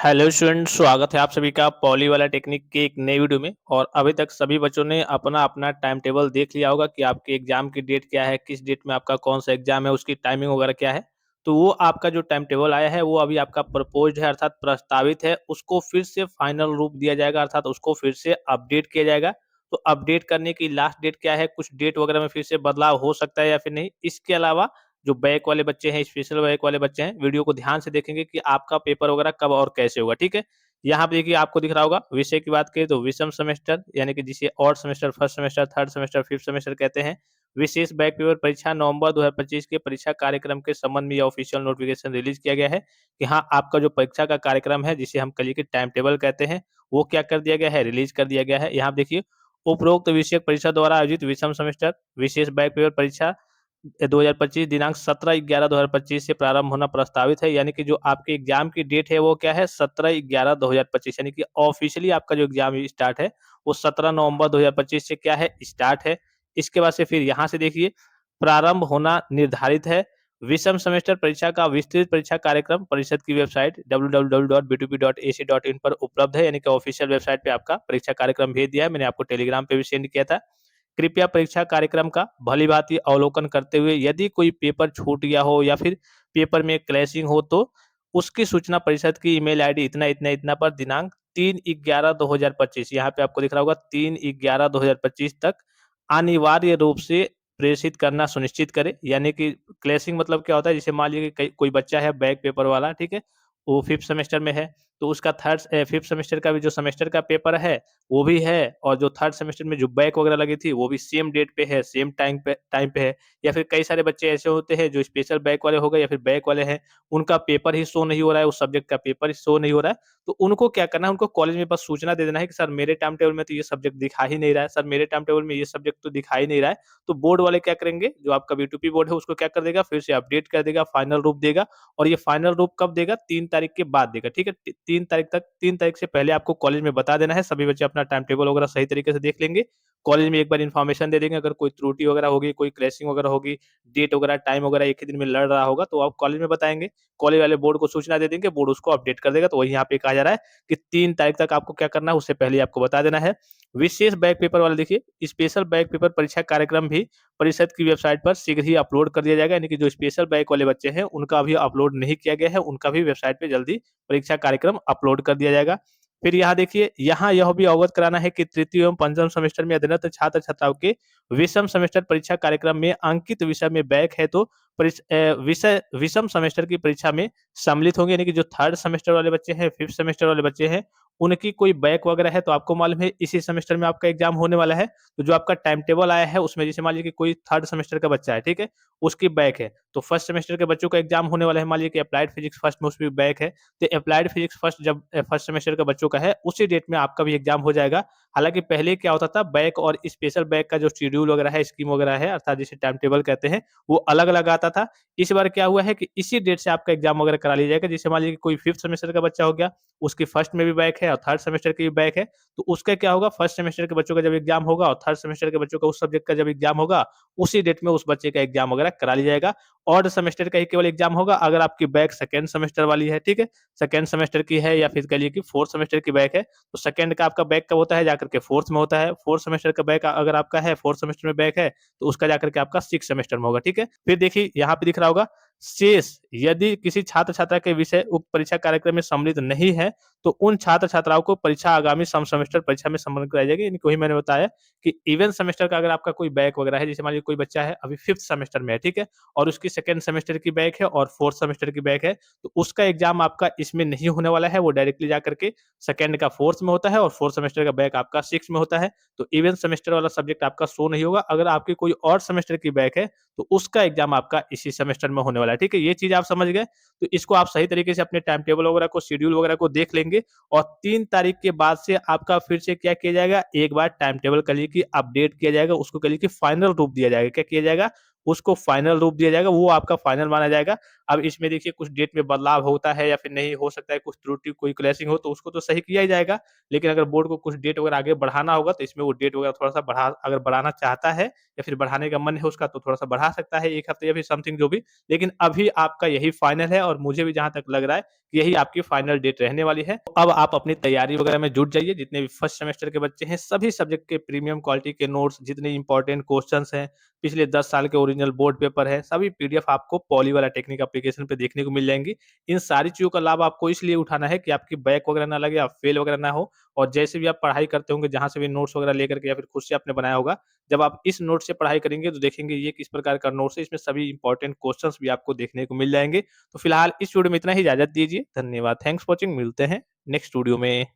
Hello student, स्वागत है आप सभी का पॉली वाला टेक्निक के एक नए वीडियो में। और अभी तक सभी बच्चों ने अपना अपना टाइम टेबल देख लिया होगा कि आपके एग्जाम की डेट क्या है, किस डेट में आपका कौन सा एग्जाम है, उसकी टाइमिंग वगैरह क्या है। तो वो आपका जो टाइम टेबल आया है वो अभी आपका प्रपोज्ड है, अर्थात प्रस्तावित है। उसको फिर से फाइनल रूप दिया जाएगा, अर्थात उसको फिर से अपडेट किया जाएगा। तो अपडेट करने की लास्ट डेट क्या है, कुछ डेट वगैरह में फिर से बदलाव हो सकता है या फिर नहीं। इसके अलावा जो बैक वाले बच्चे हैं, स्पेशल बैक वाले बच्चे हैं, वीडियो को ध्यान से देखेंगे कि आपका पेपर वगैरह कब और कैसे होगा, ठीक है। यहाँ पे देखिए आपको दिख रहा होगा, विषय की बात करें तो विषम सेमेस्टर यानी कि जिसे odd semester, first semester, third semester, fifth semester कहते हैं। विशेष बैक पेपर परीक्षा नवंबर 2025 के परीक्षा कार्यक्रम के संबंध में यह ऑफिशियल नोटिफिकेशन रिलीज किया गया है कि हाँ, आपका जो परीक्षा का कार्यक्रम है, जिसे हम कल के टाइम टेबल कहते हैं, वो क्या कर दिया गया है, रिलीज कर दिया गया है। यहाँ देखिए, उपरोक्त विषय परीक्षा द्वारा आयोजित विषम सेमेस्टर विशेष बैक पेपर परीक्षा 2025 दिनांक 17/11/2025 से प्रारंभ होना प्रस्तावित है। यानी कि जो आपके एग्जाम की डेट है वो क्या है, 17/11/2025, यानी कि ऑफिशियली आपका जो एग्जाम स्टार्ट है वो 17 नवंबर 2025 से क्या है, स्टार्ट है। इसके बाद से फिर यहाँ से देखिए, प्रारंभ होना निर्धारित है। विषम सेमेस्टर परीक्षा का विस्तृत परीक्षा कार्यक्रम परिषद की वेबसाइट www.b2p.ac.in पर उपलब्ध है। यानी कि ऑफिशियल वेबसाइट पे आपका परीक्षा कार्यक्रम भेज दिया है, मैंने आपको टेलीग्राम पे भी सेंड किया था। कृपया परीक्षा कार्यक्रम का भली-भांति अवलोकन करते हुए यदि कोई पेपर छूट गया हो या फिर पेपर में क्लैशिंग हो तो उसकी सूचना परिषद की ईमेल आईडी इतना-इतना-इतना पर दिनांक 3/11/2025, यहाँ पे आपको दिख रहा होगा 3/11/2025 तक अनिवार्य रूप से प्रेषित करना सुनिश्चित करें। यानी कि क्लैशिंग मतलब क्या होता है, जैसे मान लीजिए कि कोई बच्चा है बैक पेपर वाला, ठीक है? वो 5th सेमेस्टर में है, तो उसका 5th सेमेस्टर का भी जो सेमेस्टर का पेपर है वो भी है, और जो 3rd सेमेस्टर में जो बैक वगैरह लगी थी वो भी सेम डेट पे है, सेम टाइम पे है। या फिर कई सारे बच्चे ऐसे होते हैं जो स्पेशल बैक वाले हो गए या फिर बैक वाले हैं, उनका पेपर ही शो नहीं हो रहा है, उस सब्जेक्ट का पेपर ही शो नहीं हो रहा है। तो उनको क्या करना है, उनको कॉलेज में बस सूचना दे देना है कि सर मेरे टाइम टेबल में तो ये सब्जेक्ट दिखा ही नहीं रहा है, सर मेरे टाइम टेबल में ये सब्जेक्ट तो दिखा ही नहीं रहा है। तो बोर्ड वाले क्या करेंगे, जो आपका बी2पी बोर्ड है उसको क्या कर देगा, फिर से अपडेट कर देगा, फाइनल रूप देगा। और ये फाइनल रूप कब देगा, 3 तारीख के बाद देगा, ठीक है? 3 तारीख से पहले आपको कॉलेज में बता देना है। सभी बच्चे अपना टाइम टेबल वगैरह सही तरीके से देख लेंगे। कॉलेज में एक बार इन्फॉर्मेशन दे देंगे, अगर कोई त्रुटि वगैरह होगी, कोई क्रैशिंग वगैरह होगी, डेट वगैरह, टाइम वगैरह एक ही दिन में लड़ रहा होगा, तो आप कॉलेज में बताएँगे। कॉलेज वाले बोर्ड को सूचना दे देंगे, बोर्ड उसको अपडेट कर देगा। तो वही यहाँ पे कहा जा रहा है कि 3 तारीख तक आपको क्या करना है, उससे पहले ही आपको बता देना है। विशेष बैक पेपर वाला देखिए, स्पेशल बैक पेपर परीक्षा कार्यक्रम भी परिषद की वेबसाइट पर शीघ्र ही अपलोड कर दिया जाएगा। यानी कि जो स्पेशल बैक वाले बच्चे हैं, उनका अभी अपलोड नहीं किया गया है, उनका भी वेबसाइट पे जल्दी परीक्षा कार्यक्रम अपलोड कर दिया जाएगा। फिर यहाँ देखिए, यहाँ यह भी अवगत कराना है कि तृतीय एवं पंचम सेमेस्टर में अध्ययनरत छात्र-छात्राओं के विषम सेमेस्टर परीक्षा कार्यक्रम में अंकित विषय में बैक है तो विषय विषम सेमेस्टर की परीक्षा में सम्मिलित होंगे। यानी कि जो 3rd सेमेस्टर वाले बच्चे हैं, 5th सेमेस्टर वाले बच्चे हैं, उनकी कोई बैक वगैरह है तो आपको मालूम है इसी सेमेस्टर में आपका एग्जाम होने वाला है। तो जो आपका टाइम टेबल आया है उसमें जैसे मान लीजिए कि कोई 3rd सेमेस्टर का बच्चा है, ठीक है? उसकी बैक है, तो फर्स्ट सेमेस्टर के बच्चों का एग्जाम होने वाला है, मान लीजिए कि अप्लाइड फिजिक्स फर्स्ट में उसमें बैक है, तो अप्लाइड फिजिक्स फर्स्ट जब फर्स्ट सेमेस्टर का बच्चों का है, उसी डेट में आपका भी एग्जाम हो जाएगा। हालाँकि पहले क्या होता था, बैक और स्पेशल बैक का जो शेड्यूल वगैरह है, स्कीम वगैरह है, अर्थात जिसे टाइम टेबल कहते हैं, वो अलग-अलग आता था। इस बार क्या हुआ है कि इसी डेट से आपका एग्जाम वगैरह करा लिया जाएगा। जैसे मान लीजिए कि कोई 5th सेमेस्टर का बच्चा हो गया, उसकी फर्स्ट में भी बैक है और 3rd सेमेस्टर की भी बैक है, तो उसका क्या होगा, फर्स्ट सेमेस्टर के बच्चों का जब एग्जाम होगा और 3rd सेमेस्टर के बच्चों का उस सब्जेक्ट का जब एग्जाम होगा, उसी डेट में उस बच्चे का एग्जाम वगैरह करा लिया जाएगा। ऑड सेमेस्टर का ही केवल एग्जाम होगा अगर आपकी बैक सेकंड सेमेस्टर वाली है, ठीक है? सेकंड सेमेस्टर की है या फिर कहिए कि 4th सेमेस्टर की बैक है, तो सेकंड का आपका बैक कब होता है, जाकर के 4th में होता है। 4th सेमेस्टर का बैक अगर आपका है, 4th सेमेस्टर में बैक है, तो उसका जाकर के आपका 6th सेमेस्टर में होगा, ठीक है? फिर देखिए यहाँ पे दिख रहा होगा, शेष यदि किसी छात्र-छात्रा के विषय उक्त परीक्षा कार्यक्रम में सम्मिलित नहीं है, तो उन छात्र-छात्राओं को परीक्षा आगामी सम सेमेस्टर परीक्षा में सम्मिलित कराई जाएगी। यानी कि वही मैंने बताया कि इवन सेमेस्टर का अगर आपका कोई बैक वगैरह है, जैसे मान लीजिए कोई बच्चा है अभी 5th सेमेस्टर में है, ठीक है? और उसकी सेकंड सेमेस्टर की बैक है और 4th सेमेस्टर की बैक है, तो उसका एग्जाम आपका इसमें नहीं होने वाला है, वो डायरेक्टली जाकर के सेकंड का 4th में होता है और 4th सेमेस्टर का बैक आपका 6th में होता है। तो इवन सेमेस्टर वाला सब्जेक्ट आपका शो नहीं होगा। अगर आपकी कोई और सेमेस्टर की बैक है, तो उसका एग्जाम आपका इसी सेमेस्टर में होने वाला है, ठीक है? ये चीज़ आप समझ गए? तो इसको आप सही तरीके से अपने टाइम टेबल वगैरह को, शेड्यूल वगैरह को देख लेंगे और 3 तारीख के बाद से आपका फिर से क्या किया जाएगा, एक बार टाइम टेबल कह लीजिए कि अपडेट किया जाएगा, उसको कह लीजिए कि फाइनल रूप दिया जाएगा। क्या किया जाएगा? उसको फाइनल रूप दिया जाएगा, वो आपका फाइनल माना जाएगा। अब इसमें देखिए कुछ डेट में बदलाव होता है या फिर नहीं हो सकता है, कुछ त्रुटि कोई क्लैशिंग हो तो उसको तो सही किया ही जाएगा। लेकिन अगर बोर्ड को कुछ डेट वगैरह आगे बढ़ाना होगा तो इसमें वो डेट वगैरह थोड़ा-सा अगर बढ़ाना चाहता है या फिर बढ़ाने का मन है उसका तो थोड़ा-सा बढ़ा सकता है 1 हफ्ते या फिर समथिंग जो भी। लेकिन अभी आपका यही फाइनल है और मुझे भी जहाँ तक लग रहा है कि यही आपकी फाइनल डेट रहने वाली है। अब आप अपनी तैयारी वगैरह में जुट जाइए, जितने भी फर्स्ट सेमेस्टर के बच्चे हैं, सभी सब्जेक्ट के प्रीमियम क्वालिटी के नोट्स, जितने इंपॉर्टेंट क्वेश्चन्स हैं, पिछले 10 साल के ओरिजिनल बोर्ड पेपर है, सभी पीडीएफ आपको पॉली वाला टेक्निक एप्लीकेशन पे देखने को मिल जाएँगी। इन सारी चीज़ों का लाभ आपको इसलिए उठाना है कि आपकी बैक वगैरह ना लगे, आप फेल वगैरह ना हो और जैसे भी आप पढ़ाई करते होंगे, जहाँ से भी नोट्स वगैरह लेकर के या फिर खुद से आपने बनाया होगा, जब आप इस नोट से पढ़ाई करेंगे तो देखेंगे ये किस प्रकार का नोट्स है, इसमें सभी इंपॉर्टेंट क्वेश्चन्स भी आपको देखने को मिल जाएँगे। तो फिलहाल इस वीडियो में इतना ही, इजाज़त दीजिए। धन्यवाद। Thanks for watching. मिलते हैं नेक्स्ट वीडियो में।